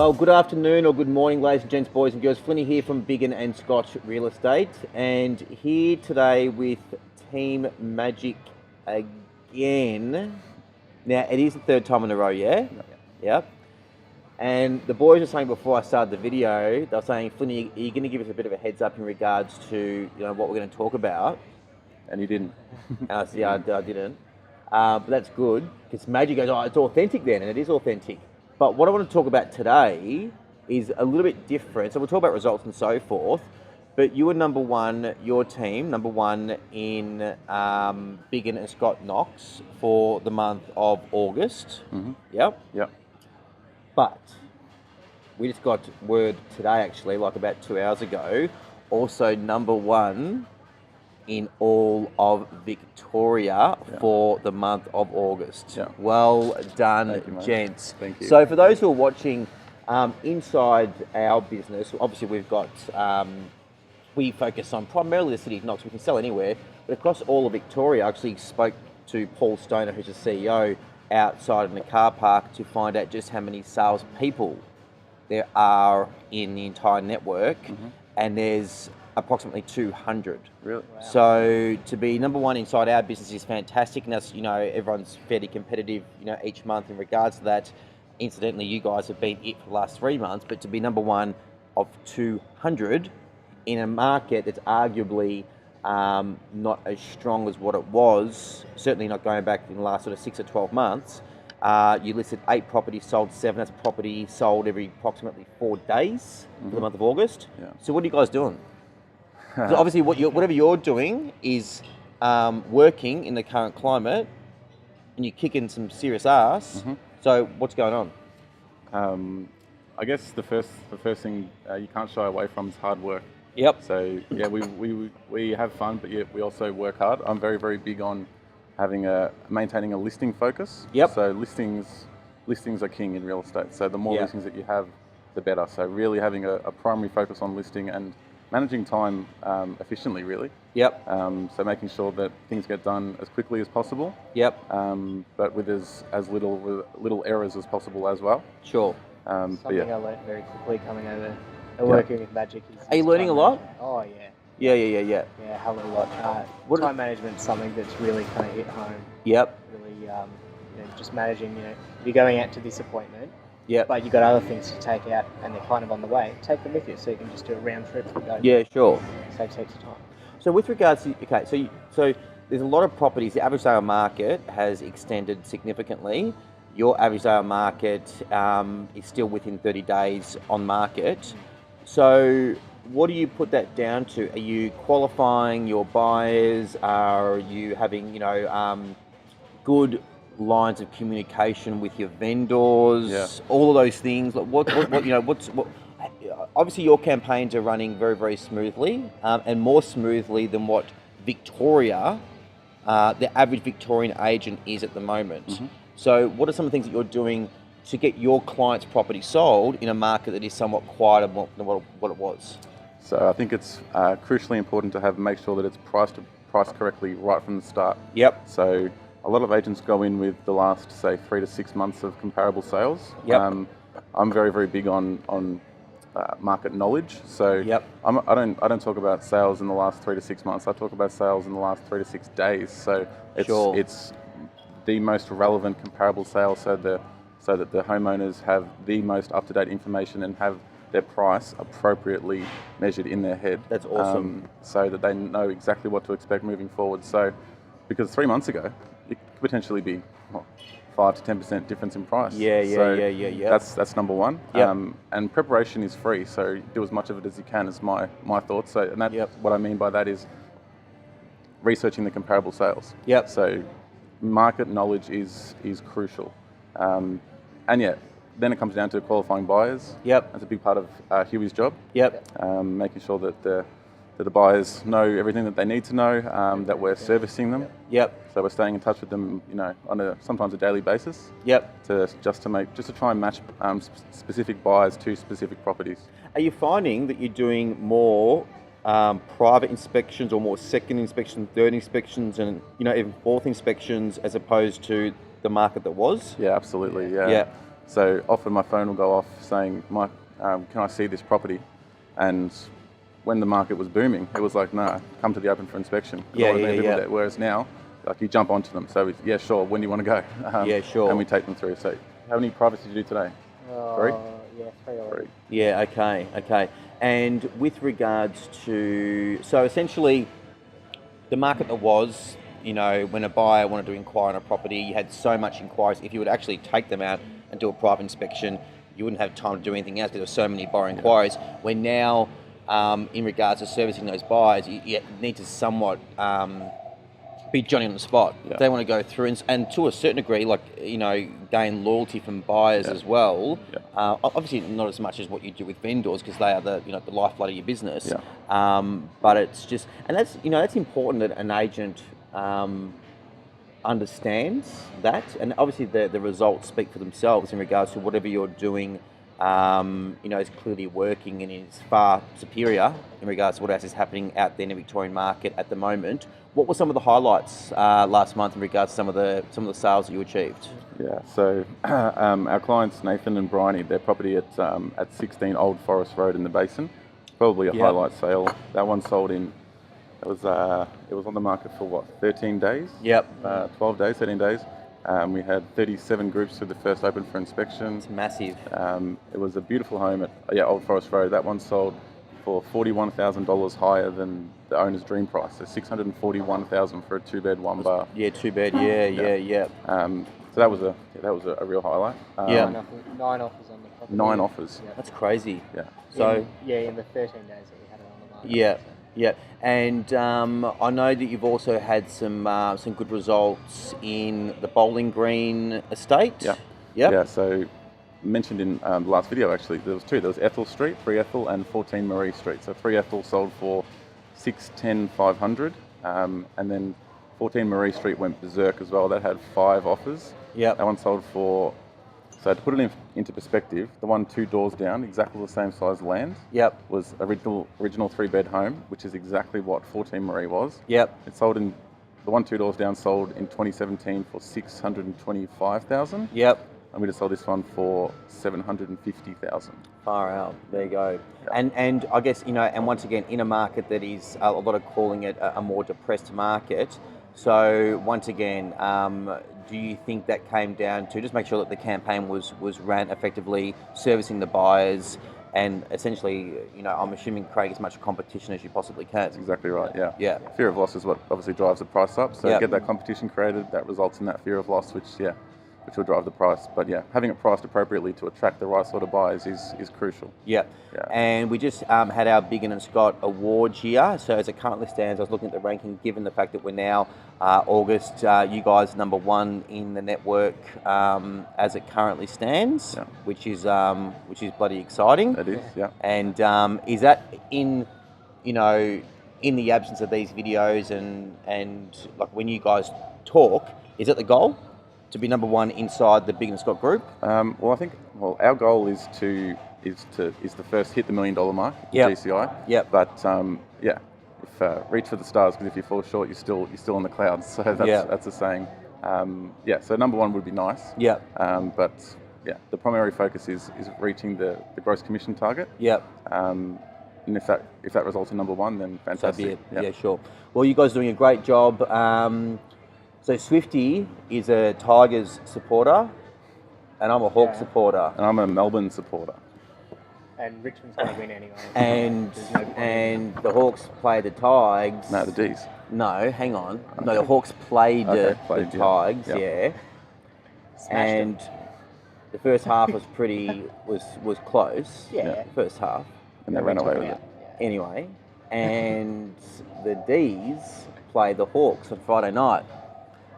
Well, good afternoon or good morning, ladies and gents, boys and girls. Flinny here from Biggin and Scotch Real Estate, and here today with Team Magic again. Now, it is the third time in a row, yeah? Yep. And the boys were saying before I started the video, they were saying, Flinny, are you going to give us a bit of a heads up in regards to what we're going to talk about? And you didn't. And I said, yeah, I didn't. But that's good, because Magic goes, oh, it's authentic then, and it is authentic. But what I want to talk about today is a little bit different. So we'll talk about results and so forth. But you were number one, your team, number one in Biggin and Scott Knox for the month of August. Mm-hmm. Yep. Yep. But we just got word today, actually, like about 2 hours ago, also number one in all of Victoria for the month of August. Yeah. Well done, Thank you, mate. gents. Thank you. So for those who are watching inside our business, obviously we've got, we focus on primarily the city of Knox. We can sell anywhere, but across all of Victoria. I actually spoke to Paul Stoner, who's the CEO, outside in the car park to find out just how many salespeople there are in the entire network, and there's approximately 200. Really? Wow. So to be number one inside our business is fantastic, and that's, everyone's fairly competitive, each month in regards to that. Incidentally, you guys have been it for the last 3 months, but to be number one of 200 in a market that's arguably not as strong as what it was, certainly not going back in the last sort of 6 or 12 months. You listed 8 properties, sold 7. That's a property sold every approximately 4 days for the month of August. Yeah. So what are you guys doing? So obviously, whatever you're doing is working in the current climate, and you're kicking some serious ass. So what's going on? I guess the first thing you can't shy away from is hard work. Yep. So yeah, we have fun, but yet we also work hard. I'm very, very big on maintaining a listing focus. Yep. So listings are king in real estate. So the more listings that you have, the better. So really having a primary focus on listing and managing time efficiently, really. Yep. So making sure that things get done as quickly as possible. Yep. But with as little errors as possible as well. Sure. Something I learned very quickly coming over and working with Magic is... Are you learning a lot? Oh, yeah. Yeah. Yeah, a hell of a lot. Time management is something that's really kind of hit home. Yep. Really, just managing, you're going out to this appointment, Yep. but you've got other things to take out and they're kind of on the way. Take them with you so you can just do a round trip and go. Yeah, sure. Saves heaps of time. So with regards to, so there's a lot of properties. The average sale market has extended significantly. Your average sale market is still within 30 days on market. So what do you put that down to? Are you qualifying your buyers? Are you having, good lines of communication with your vendors? Yeah. All of those things. Like what obviously your campaigns are running very, very smoothly, and more smoothly than what Victoria, the average Victorian agent is at the moment. So what are some of the things that you're doing to get your client's property sold in a market that is somewhat quieter than what it was? So I think it's crucially important to make sure that it's priced correctly right from the start. Yep. So a lot of agents go in with the last, say, 3 to 6 months of comparable sales. Yep. I'm very, very big on market knowledge. So Yep. I don't talk about sales in the last 3 to 6 months. I talk about sales in the last 3 to 6 days. So it's the most relevant comparable sales, so that the homeowners have the most up-to-date information and have their price appropriately measured in their head. That's awesome. So that they know exactly what to expect moving forward. So, because 3 months ago, it could potentially be 5 to 10% difference in price. Yeah. That's number one. Yep. And preparation is free, so do as much of it as you can. Is my thoughts. So, and that's what I mean by that is researching the comparable sales. Yep. So, market knowledge is crucial. And then it comes down to qualifying buyers. Yep. That's a big part of Huey's job. Yep. Making sure that the buyers know everything that they need to know, that we're servicing them. Yep. So we're staying in touch with them, on sometimes a daily basis. Yep. To try and match specific buyers to specific properties. Are you finding that you're doing more private inspections or more second inspections, third inspections, and even fourth inspections as opposed to the market that was? Yeah, absolutely. Yeah. Yeah. So often my phone will go off saying, Mike, can I see this property? And when the market was booming, it was like, nah, come to the open for inspection. There. Whereas now, like you jump onto them. So yeah, sure, when do you want to go? Yeah, sure. And we take them through. So how many privates did you do today? 3? Yeah, 3 already. Yeah, okay. And with regards to, so essentially, the market that was, when a buyer wanted to inquire on a property, you had so much inquiries. If you would actually take them out and do a private inspection, you wouldn't have time to do anything else because there were so many buyer inquiries. When now, in regards to servicing those buyers, you need to somewhat be Johnny on the spot. Yeah. They want to go through and to a certain degree, gain loyalty from buyers as well. Yeah. Obviously, not as much as what you do with vendors because they are the lifeblood of your business. Yeah. But it's just, and that's important that an agent understands that, and obviously the results speak for themselves in regards to whatever you're doing. Is clearly working and is far superior in regards to what else is happening out there in the Victorian market at the moment. What were some of the highlights last month in regards to some of the sales that you achieved? Yeah, so our clients Nathan and Bryony, their property at 16 Old Forest Road in the Basin, probably a highlight sale. That one sold in. It was on the market for 13 days? Yep. 12 days, 13 days. We had 37 groups through the first open for inspection. It's massive. It was a beautiful home at Old Forest Road. That one sold for $41,000 higher than the owner's dream price. So $641,000 for a 2-bed, 1-bar. Yeah, 2-bed. Yeah. So that was a real highlight. 9 offers on the property. 9 offers. Yeah. That's crazy. Yeah. So in the 13 days that we had it on the market. Yeah. Yeah, and I know that you've also had some good results in the Bowling Green estate. Yeah. Yep. Yeah. So mentioned in the last video actually, there was 2. There was Ethel Street, 3 Ethel, and 14 Marie Street. So 3 Ethel sold for $610,500, and then 14 Marie Street went berserk as well. That had 5 offers. Yeah. That one sold for. So to put it into perspective, the one 2 doors down, exactly the same size land, was original 3-bed home, which is exactly what 14 Marie was. Yep. It sold in, the one 2 doors down sold in 2017 for $625,000. Yep. And we just sold this one for $750,000. Far out. There you go. Yeah. And I guess, and once again, in a market that is a lot of calling it a more depressed market. So once again, do you think that came down to just make sure that the campaign was ran effectively, servicing the buyers, and essentially, I'm assuming create as much competition as you possibly can? That's exactly right, yeah. Yeah. Fear of loss is what obviously drives the price up. So Yep. get that competition created, that results in that fear of loss, which will drive the price. But yeah, having it priced appropriately to attract the right sort of buyers is crucial. Yeah. And we just had our Biggin and Scott Award here. So as it currently stands, I was looking at the ranking, given the fact that we're now August, you guys number 1 in the network as it currently stands, which is bloody exciting. It is, yeah. And is that in the absence of these videos and like when you guys talk, is it the goal to be number 1 inside the Biggin and Scott group? Well, I think our goal is to first hit the $1 million mark at GCI. Yep. But reach for the stars, because if you fall short, you're still in the clouds. So that's a saying. So number 1 would be nice. Yeah. But the primary focus is reaching the gross commission target. Yep. And if that results in number 1, then fantastic. So be it. Yeah, sure. Well, you guys are doing a great job. So Swifty is a Tigers supporter, and I'm a Hawks supporter. And I'm a Melbourne supporter. And Richmond's going to win anyway. And the Hawks play the Tigers. No, the D's. No, hang on. Okay. No, the Hawks played the Tigers, And the first half was was close. Yeah. First half. And they ran away with it. Anyway, and the D's played the Hawks on Friday night.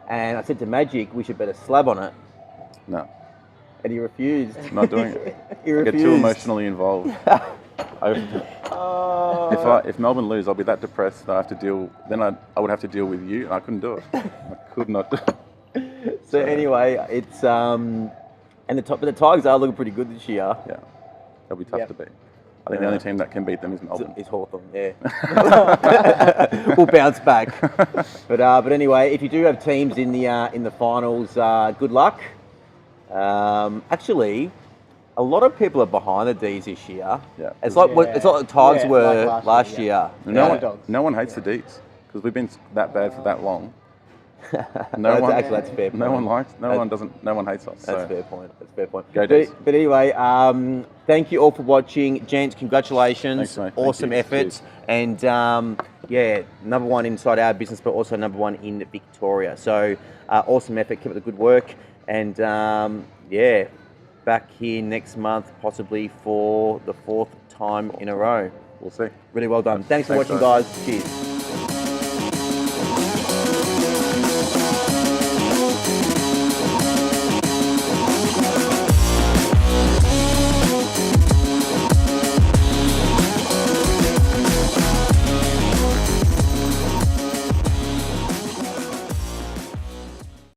And I said to Magic, we should bet a slab on it. No. And he refused. I'm not doing it. He refused. I get too emotionally involved. If Melbourne lose, I'll be that depressed that I have to deal. Then I would have to deal with you, and I couldn't do it. I could not do it. So anyway, it's but the Tigers are looking pretty good this year. Yeah, they'll be tough to beat. I think the only team that can beat them is Melbourne. Is Hawthorn, yeah. We'll bounce back. But anyway, if you do have teams in the finals, good luck. Actually, a lot of people are behind the D's this year. Yeah. It's like Yeah. the Tigers Yeah, were like last year. yeah. No one hates the D's because we've been that bad for that long. That's fair point. No one hates us. That's fair point. That's fair point. Go D's. But anyway, thank you all for watching, gents. Congratulations. Thanks, mate. Awesome Thank you. effort. And yeah, number one inside our business, but also number one in Victoria. So awesome effort. Keep up the good work. And yeah, back here next month, possibly for the 4th time in a row. We'll see. Really well done. Thanks for watching, guys. Cheers.